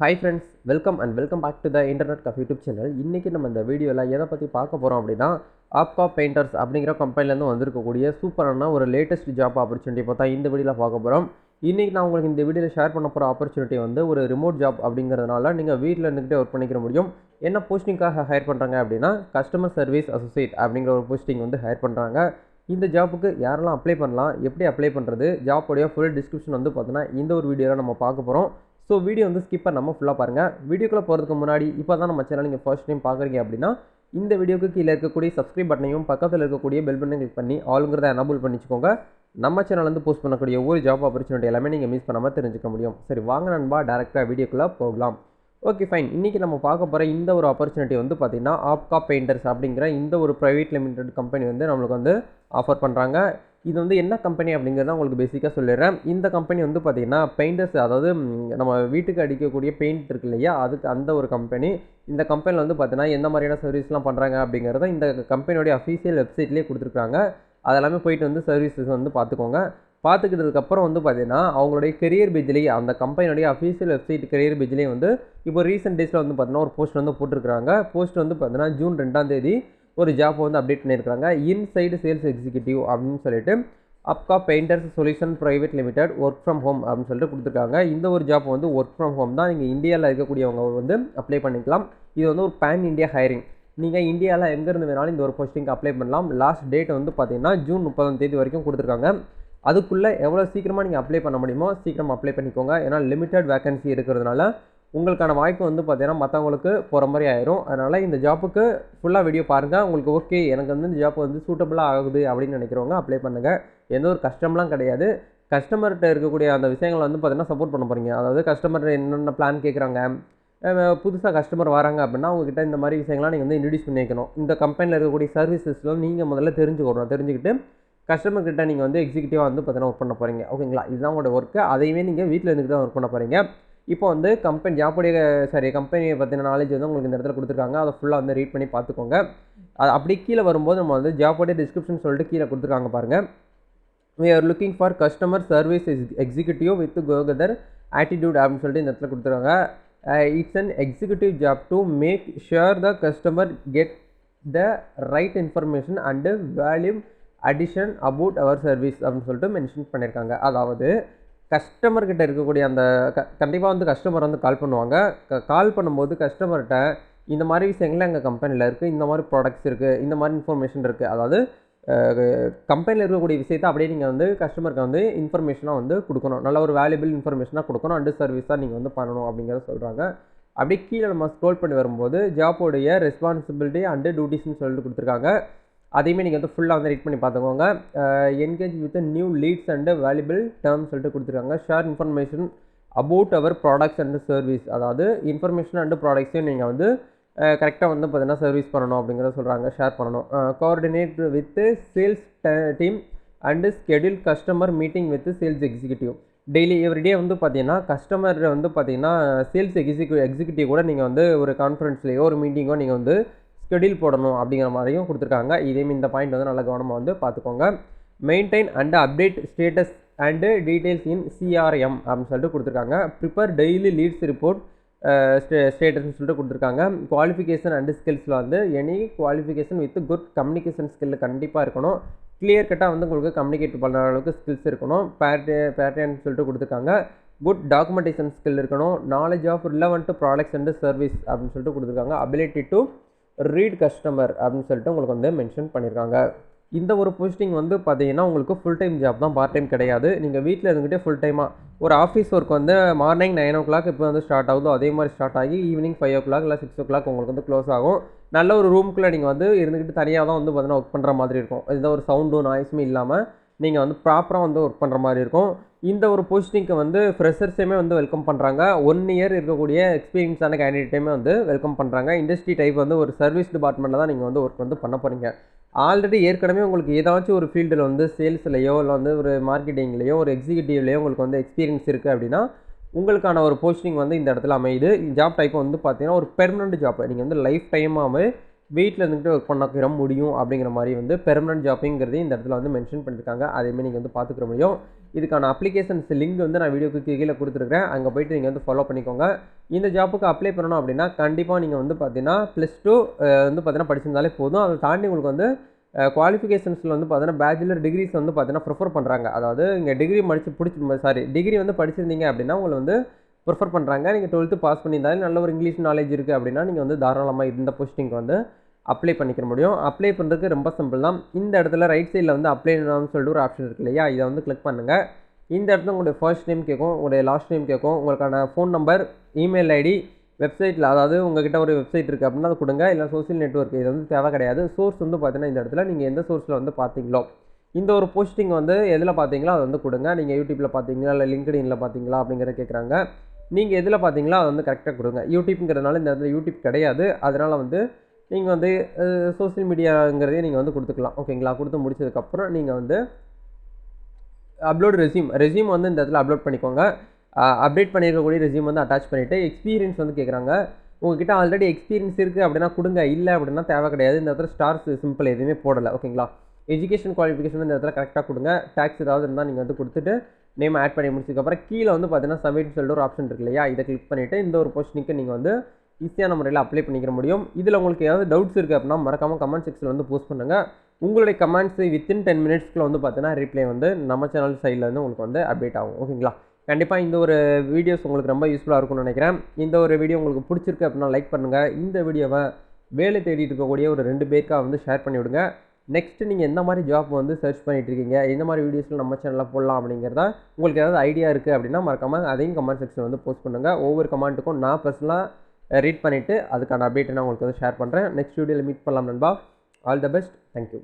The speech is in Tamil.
Hi friends, welcome back to the Internet Cafe YouTube channel. இன்னைக்கு நம்ம இந்த வீடியோல எதை பத்தி பார்க்க போறோம் அப்படின்னா ஆப்கா பெயிண்டர்ஸ் அப்படிங்கிற கம்பெனில இருந்து வந்திருக்கக்கூடிய சூப்பரான ஒரு லேட்டஸ்ட் ஜாப் ஆப்பர்ச்சுனிட்டி பார்த்தா இந்த வீடியோல பார்க்க போறோம். இன்னைக்கு நான் உங்களுக்கு இந்த வீடியோல ஷேர் பண்ண போற ஆப்பர்ச்சுனிட்டி வந்து ஒரு ரிமோட் ஜாப் அப்படிங்கிறதுனால நீங்க வீட்ல இருந்துகிட்டே ஒர்க் பண்ணிக்க முடியும். என்ன போஸ்டிங்காக ஹையர் பண்றாங்க அப்படின்னா கஸ்டமர் சர்வீஸ் அசோசியேட் அப்படிங்கிற ஒரு போஸ்டிங் வந்து ஹையர் பண்றாங்க. இந்த ஜாப்புக்கு யாரெல்லாம் அப்ளை பண்ணலாம், எப்படி அப்ளை பண்ணுறது, ஜாப்போடைய ஃபுல் டிஸ்கிரிப்ஷன் வந்து பார்த்தீங்கன்னா இந்த ஒரு வீடியோவில் நம்ம பார்க்க போகிறோம். ஸோ வீடியோ வந்து ஸ்கிப் பண்ணாமல் ஃபுல்லாக பாருங்கள். வீடியோக்குள்ளே போகிறதுக்கு முன்னாடி இப்போ தான் நம்ம சேனல் நீங்கள் ஃபர்ஸ்ட் டைம் பார்க்குறீங்க அப்படின்னா இந்த வீடியோக்கு கீழே இருக்கக்கூடிய சப்ஸ்கிரைப் பட்டனையும் பக்கத்தில் இருக்கக்கூடிய பெல் பட்டனையும் கிளிக் பண்ணி ஆளுங்கிறத எனபிள் பண்ணிச்சுக்கோங்க. நம்ம சேனல் வந்து போஸ்ட் பண்ணக்கூடிய ஒவ்வொரு ஜாப் ஆப்பர்ச்சுனிட்டி எல்லாமே நீங்கள் மிஸ் பண்ணாமல் தெரிஞ்சுக்க முடியும். சரி வாங்க நண்பா, டேரெக்டாக வீடியோக்குள்ளே போகலாம். Okay fine. இன்றைக்கி நம்ம பார்க்க போகிற இந்த ஒரு ஆப்பர்ச்சுனிட்டி வந்து பார்த்திங்கன்னா ஆப்கா பெயிண்டர்ஸ் அப்படிங்கிற இந்த ஒரு ப்ரைவேட் லிமிடெட் கம்பெனி வந்து நம்மளுக்கு வந்து ஆஃபர் பண்ணுறாங்க. இது வந்து என்ன கம்பெனி அப்படிங்கிறத உங்களுக்கு பேசிக்காக சொல்லிடுறேன். இந்த கம்பெனி வந்து பார்த்திங்கன்னா பெயிண்டர்ஸ், அதாவது நம்ம வீட்டுக்கு அடிக்கக்கூடிய பெயிண்ட் இருக்கு இல்லையா, அதுக்கு அந்த ஒரு கம்பெனி. இந்த கம்பெனியில் வந்து பார்த்தீங்கன்னா எந்த மாதிரியான சர்வீஸ்லாம் பண்ணுறாங்க அப்படிங்கிறத இந்த கம்பெனியோடைய அஃபீஷியல் வெப்சைட்லேயே கொடுத்துருக்காங்க. அதெல்லாமே போயிட்டு வந்து சர்வீசஸ் வந்து பார்த்துக்கோங்க. பார்த்துக்கிட்டதுக்கப்புறம் வந்து பார்த்தீங்கன்னா அவங்களுடைய கெரியர் பேஜ்லேயே, அந்த கம்பெனியோடைய அஃபீஷியல் வெப்சைட் கெரியர் பேஜ்லேயே வந்து இப்போ ரீசெண்ட் டேஸில் வந்து பார்த்தீங்கன்னா ஒரு போஸ்ட் வந்து போட்டிருக்காங்க. போஸ்ட் வந்து பார்த்தீங்கன்னா ஜூன் 2ஆம் தேதி ஒரு ஜாப் வந்து அப்டேட் பண்ணியிருக்காங்க. இன்சைடு சேல்ஸ் எக்ஸிக்யூட்டிவ் அப்படின்னு சொல்லிட்டு ஆப்கா painters solution private limited work from home அப்படின்னு சொல்லிட்டு கொடுத்துருக்காங்க. இந்த ஒரு ஜாப் வந்து ஒர்க் ஃப்ரம் ஹோம் தான். நீங்கள் இந்தியாவில் இருக்கக்கூடியவங்க வந்து அப்ளை பண்ணிக்கலாம். இது வந்து ஒரு பேன் இந்தியா ஹைரிங். நீங்கள் இந்தியாவில் எங்கேருந்து வேணாலும் இந்த ஒரு போஸ்டிங்க்கு அப்ளை பண்ணலாம். லாஸ்ட் டேட் வந்து பார்த்தீங்கன்னா ஜூன் 30ஆம் தேதி வரைக்கும் கொடுத்துருக்காங்க. அதுக்குள்ளே எவ்வளோ சீக்கிரமாக நீங்கள் அப்ளை பண்ண முடியுமோ சீக்கிரம் அப்ளை பண்ணிக்கோங்க. ஏன்னா லிமிட்டட் வேகன்சி இருக்கிறதுனால உங்களுக்கான வாய்ப்பு வந்து பார்த்தீங்கன்னா மற்றவங்களுக்கு போகிற மாதிரி ஆயிரும். அதனால் இந்த ஜாப்புக்கு ஃபுல்லாக வீடியோ பாருங்கள். உங்களுக்கு ஓகே எனக்கு வந்து இந்த ஜாப் வந்து சூட்டபுளாக ஆகுது அப்படின்னு நினைக்கிறவங்க அப்ளை பண்ணுங்கள். எந்த ஒரு கஷ்டம்லாம் கிடையாது. கஸ்டமர்கிட்ட இருக்கக்கூடிய அந்த விஷயங்களை வந்து பார்த்தீங்கன்னா சப்போர்ட் பண்ண போகிறீங்க. அதாவது கஸ்டமர் என்னென்ன பிளான் கேட்குறாங்க, புதுசாக கஸ்டமர் வராங்க அப்படின்னா அவங்ககிட்ட இந்த மாதிரி விஷயங்கள்லாம் நீங்கள் வந்து இன்ட்ரடியூஸ் பண்ணி வைக்கணும். இந்த கம்பெனியில் இருக்கக்கூடிய சர்வீசஸ்லாம் நீங்கள் முதல்ல தெரிஞ்சுக்கிட்டு கஸ்டமர்கிட்ட நீங்கள் வந்து எக்ஸிக்யூட்டிவாக வந்து பார்த்தீங்கன்னா ஒர்க் பண்ண போகிறீங்க. ஓகேங்களா, இதுதான் உங்களோட ஒர்க்கு. அதையுமே நீங்கள் வீட்டில் இருந்துக்கிட்டு தான் ஒர்க் பண்ண போகிறீங்க. இப்போ வந்து கம்பெனியை பற்றின நாலேஜ் வந்து உங்களுக்கு இந்த இடத்துல கொடுத்துருக்காங்க. அதை ஃபுல்லாக வந்து ரீட் பண்ணி பார்த்துக்கோங்க. அது அப்படி கீழே வரும்போது நம்ம வந்து ஜாப்போடைய டிஸ்கிரிப்ஷன் சொல்லிட்டு கீழே கொடுத்துருக்காங்க பாருங்கள். we are looking for customer service executive with go-getter attitude அப்படின்னு சொல்லிட்டு இந்த இடத்துல கொடுத்துருக்காங்க. It's an executive job to make sure the customer get the right information and value addition about our service அப்படின்னு சொல்லிட்டு மென்ஷன் பண்ணியிருக்காங்க. அதாவது கஸ்டமர்கிட்ட இருக்கக்கூடிய அந்த கண்டிப்பாக வந்து கஸ்டமர் வந்து கால் பண்ணுவாங்க. கால் பண்ணும்போது கஸ்டமர்கிட்ட இந்த மாதிரி விஷயங்கள்லாம் எங்கள் கம்பெனியில் இருக்குது, இந்த மாதிரி ப்ராடக்ட்ஸ் இருக்குது, இந்த மாதிரி இன்ஃபர்மேஷன் இருக்குது, அதாவது கம்பெனியில் இருக்கக்கூடிய விஷயத்தை அப்படியே நீங்கள் வந்து கஸ்டமருக்கு வந்து இன்ஃபர்மேஷனாக வந்து கொடுக்கணும். நல்ல ஒரு வேல்யூபிள் இன்ஃபர்மேஷனாக கொடுக்கணும். அண்டு சர்வீஸாக நீங்கள் வந்து பண்ணணும் அப்படிங்கிறத சொல்கிறாங்க. அப்படியே கீழே நம்ம ஸ்க்ரோல் பண்ணி வரும்போது ஜாப்போடைய ரெஸ்பான்சிபிலிட்டி அண்டு டியூட்டிஸ்ன்னு சொல்லிட்டு கொடுத்துருக்காங்க. அதையுமே நீங்கள் வந்து ஃபுல்லாக வந்து ரீட் பண்ணி பார்த்துக்கோங்க. Engage with new leads and valuable terms சொல்லிட்டு கொடுத்துருக்காங்க. Share information about our products and service, அதாவது இன்ஃபர்மேஷன் அண்டு ப்ராடக்ட்ஸையும் நீங்கள் வந்து கரெக்டாக வந்து பார்த்தீங்கன்னா சர்வீஸ் பண்ணணும் அப்படிங்கிறத சொல்கிறாங்க. ஷேர் பண்ணணும். Coordinate with sales team and schedule customer meeting with sales executive. Daily everyday வந்து பார்த்தீங்கன்னா கஸ்டமர் வந்து பார்த்தீங்கன்னா சேல்ஸ் எக்ஸிக்யூட்டிவ் கூட நீங்கள் வந்து ஒரு கான்ஃபரன்ஸ்லேயோ ஒரு மீட்டிங்கோ நீங்கள் வந்து ஸ்கெடியூல் போடணும் அப்படிங்கிற மாதிரியும் கொடுத்துருக்காங்க. இதேமாரி இந்த பாயிண்ட் வந்து நல்ல கவனமாக வந்து பார்த்துக்கோங்க. Maintain and update status and details in CRM அப்படின்னு சொல்லிட்டு கொடுத்துருக்காங்க. ப்ரிப்பேர் டெய்லி லீட்ஸ் ரிப்போர்ட் ஸ்டேட்டஸ்ன்னு சொல்லிட்டு கொடுத்துருக்காங்க. குவாலிஃபிகேஷன் அண்டு ஸ்கில்ஸில் வந்து any qualification with good communication skill கண்டிப்பாக இருக்கணும். கிளியர் கட்டாக வந்து உங்களுக்கு கம்யூனிகேட் பண்ணுற அளவுக்கு ஸ்கில்ஸ் இருக்கணும். பேட்டர்ன் சொல்லிட்டு கொடுத்துருக்காங்க. குட் டாக்குமெண்டேஷன் ஸ்கில் இருக்கணும். Knowledge of relevant products and service அப்படின்னு சொல்லிட்டு கொடுத்துருக்காங்க. அபிலிட்டி டு ரீட் கஸ்டமர் அப்படின்னு சொல்லிட்டு உங்களுக்கு வந்து மென்ஷன் பண்ணியிருக்காங்க. இந்த ஒரு போஸ்டிங் வந்து பார்த்தீங்கன்னா உங்களுக்கு ஃபுல் டைம் ஜாப் தான், பார்ட் டைம் கிடையாது. நீங்கள் வீட்டில் இருந்துகிட்டே ஃபுல் டைமாக ஒரு ஆஃபீஸ் ஒர்க் வந்து மார்னிங் 9 o'clock இப்போ வந்து ஸ்டார்ட் ஆகுதோ அதே மாதிரி ஸ்டார்ட் ஆகி ஈவினிங் 5 o'clock இல்லை 6 o'clock உங்களுக்கு வந்து க்ளோஸ் ஆகும். நல்ல ஒரு ரூமுக்குள்ளே நீங்கள் வந்து இருந்துக்கிட்டு தனியாக தான் வந்து பார்த்தீங்கன்னா ஒர்க் பண்ணுற மாதிரி இருக்கும். எந்த ஒரு சவுண்டும் நாய்ஸுமே இல்லாமல் நீங்கள் வந்து ப்ராப்பராக வந்து ஒர்க் பண்ணுற மாதிரி இருக்கும். இந்த ஒரு போஸ்டிங்க்கு வந்து ஃப்ரெஷர்ஸையுமே வந்து வெல்கம் பண்ணுறாங்க. 1 year இருக்கக்கூடிய எக்ஸ்பீரியன்ஸான கேண்டிடேட்டையுமே வந்து வெல்கம் பண்ணுறாங்க. இண்டஸ்ட்ரி டைப் வந்து ஒரு சர்வீஸ் டிபார்ட்மெண்ட்டில் தான் நீங்கள் வந்து ஒர்க் வந்து பண்ண போகிறீங்க. ஆல்ரெடி ஏற்கனவே உங்களுக்கு ஏதாச்சும் ஒரு ஃபீல்டில் வந்து சேல்ஸ்லையோ இல்லை வந்து ஒரு மார்க்கெட்டிங்லேயோ ஒரு எக்ஸிக்யூட்டிவ்லேயோ உங்களுக்கு வந்து எக்ஸ்பீரியன்ஸ் இருக்குது அப்படின்னா உங்களுக்கான ஒரு போஸ்டிங் வந்து இந்த இடத்துல அமையுது. ஜாப் டைப் வந்து பார்த்தீங்கன்னா ஒரு பெர்மனெண்ட் ஜாப். நீங்கள் வந்து லைஃப் டைமாகவே வீட்டில் இருந்துக்கிட்டு ஒர்க் பண்ணிக்கிற முடியும் அப்படிங்கிற மாதிரி வந்து பெர்மனன்ட் ஜாப்புங்கிறது இந்த இடத்துல வந்து மென்ஷன் பண்ணியிருக்காங்க. அதேமாதிரி நீங்கள் வந்து பார்த்துக்கிற முடியும். இதுக்கான அப்ளிகேஷன்ஸ் லிங்க் வந்து நான் வீடியோக்கு கீழே கொடுத்துருக்கேன். அங்கே போய்ட்டு நீங்கள் வந்து ஃபாலோ பண்ணிக்கோங்க. இந்த ஜாப்புக்கு அப்ளை பண்ணணும் அப்படின்னா கண்டிப்பாக நீங்கள் வந்து பார்த்தீங்கன்னா +2 வந்து பார்த்தீங்கன்னா படிச்சிருந்தாலே போதும். அதை தாண்டி உங்களுக்கு வந்து குவாலிஃபிகேஷன்ஸில் வந்து பார்த்தீங்கன்னா பேச்சுலர் டிகிரிஸ் வந்து பார்த்தீங்கன்னா ப்ரிஃபர் பண்ணுறாங்க. அதாவது இங்கே டிகிரி வந்து படிச்சிருந்தீங்க அப்படின்னா உங்களை வந்து ப்ரிஃபர் பண்ணுறாங்க. நீங்கள் 12th பாஸ் பண்ணியிருந்தாலும் நல்ல ஒரு இங்கிலீஷ் நாலேஜ் இருக்குது அப்படின்னா நீங்கள் வந்து தாராளமாக இந்த போஸ்டிங்க்கு வந்து அப்ளை பண்ணிக்க முடியும். அப்ளை பண்ணுறதுக்கு ரொம்ப சிம்பிள் தான். இந்த இடத்துல ரைட் சைடில் வந்து அப்ளைன்னு சொல்லிட்டு ஒரு ஆப்ஷன் இருக்குது இல்லையா, இதை வந்து கிளிக் பண்ணுங்கள். இந்த இடத்துல உங்களுடைய ஃபர்ஸ்ட் நேம் கேட்கும், உங்களுடைய லாஸ்ட் நேம் கேட்கும், உங்களுக்கான ஃபோன் நம்பர், இமெயில் ஐடி, வெப்சைட்டில் அதாவது உங்ககிட்ட ஒரு வெப்சைட் இருக்குது அப்படின்னா அது கொடுங்க. இல்லை சோஷியல் நெட்வொர்க் இது வந்து தேவை கிடையாது. சோர்ஸ் வந்து பார்த்தீங்கன்னா இந்த இடத்துல நீங்கள் எந்த சோர்ஸில் வந்து பார்த்தீங்களோ இந்த ஒரு போஸ்டிங் வந்து எதில் பார்த்தீங்களோ அதை வந்து கொடுங்க. நீங்கள் யூடியூப்பில் பார்த்தீங்களா இல்லை லிங்க்டின்ல பார்த்தீங்களா அப்படிங்கிறத கேட்குறாங்க. நீங்கள் எதில் பார்த்தீங்களோ அதை வந்து கரெக்டாக கொடுங்க. யூடியூப்ங்கிறதுனால இந்த இடத்துல யூடியூப் கிடையாது. அதனால் வந்து நீங்கள் வந்து சோஷியல் மீடியாங்கிறதையும் நீங்கள் வந்து கொடுத்துக்கலாம். ஓகேங்களா? கொடுத்து முடிச்சதுக்கப்புறம் நீங்கள் வந்து அப்லோட் ரெஸ்யூம் வந்து இந்த இடத்துல அப்லோட் பண்ணிக்கோங்க. அப்டேட் பண்ணியிருக்கக்கூடிய ரெஸ்யூம் வந்து அட்டாச் பண்ணிவிட்டு எக்ஸ்பீரியன்ஸ் வந்து கேட்குறாங்க. உங்ககிட்ட ஆல்ரெடி எக்ஸ்பீரியன்ஸ் இருக்குது அப்படின்னா கொடுங்க. இல்லை அப்படின்னா தேவை கிடையாது. இந்த இடத்துல ஸ்டார்ஸ் சிம்பிள் எதுவுமே போடலை. ஓகேங்களா? எஜுகேஷன் குவாலிஃபிகேஷன் இந்த இடத்துல கரெக்டாக கொடுங்க. டேக்ஸ் ஏதாவது இருந்தால் நீங்கள் வந்து கொடுத்துட்டு நேம் ஆட் பண்ணி முடிச்சதுக்கப்புறம் கீழே வந்து பார்த்தீங்கன்னா சப்மிட்னு சொல்லிட்டு ஒரு ஆப்ஷன் இருக்கு இல்லையா, இதை கிளிக் பண்ணிவிட்டு இந்த ஒரு போஸ்டிங்க்கு நீங்கள் வந்து ஈஸியான முறையில் அப்ளை பண்ணிக்கிற முடியும். இதில் உங்களுக்கு ஏதாவது டவுட்ஸ் இருக்குது அப்படின்னா மறக்காமல் கமெண்ட் செக்ஷனில் வந்து போஸ்ட் பண்ணுங்கள். உங்களுடைய கமெண்ட்ஸ் வித்தின் 10 மினிட்ஸ்க்குள்ள வந்து பார்த்தீங்கன்னா ரிப்ளை வந்து நம்ம சேனல் சைடில் வந்து உங்களுக்கு வந்து அப்டேட் ஆகும். ஓகேங்களா? கண்டிப்பாக இந்த ஒரு வீடியோஸ் உங்களுக்கு ரொம்ப யூஸ்ஃபுல்லாக இருக்கும்னு நினைக்கிறேன். இந்த ஒரு வீடியோ உங்களுக்கு பிடிச்சிருக்கு அப்படின்னா லைக் பண்ணுங்கள். இந்த வீடியோவை வேலை தேடிட்டு இருக்கக்கூடிய ஒரு 2 பேருக்காக வந்து ஷேர் பண்ணிவிடுங்க. நெக்ஸ்ட்டு நீங்கள் எந்த மாதிரி ஜாப் வந்து சர்ச் பண்ணிகிட்டு இருக்கீங்க, எந்த மாதிரி வீடியோஸில் நம்ம சேனலில் போடலாம் அப்படிங்கிறத உங்களுக்கு ஏதாவது ஐடியா இருக்குது அப்படின்னா மறக்காமல் அதையும் கமெண்ட் செக்ஷன் வந்து போஸ்ட் பண்ணுங்கள். ஒவ்வொரு கமெண்ட்டுக்கும் நான் பர்சனலாக ரீட் பண்ணிவிட்டு அதுக்கான அப்டேட்டை நான் உங்களுக்கு வந்து ஷேர் பண்ணுறேன். நெக்ஸ்ட் வீடியோவில் மீட் பண்ணலாம் நண்பா. All the best. தேங்க்யூ.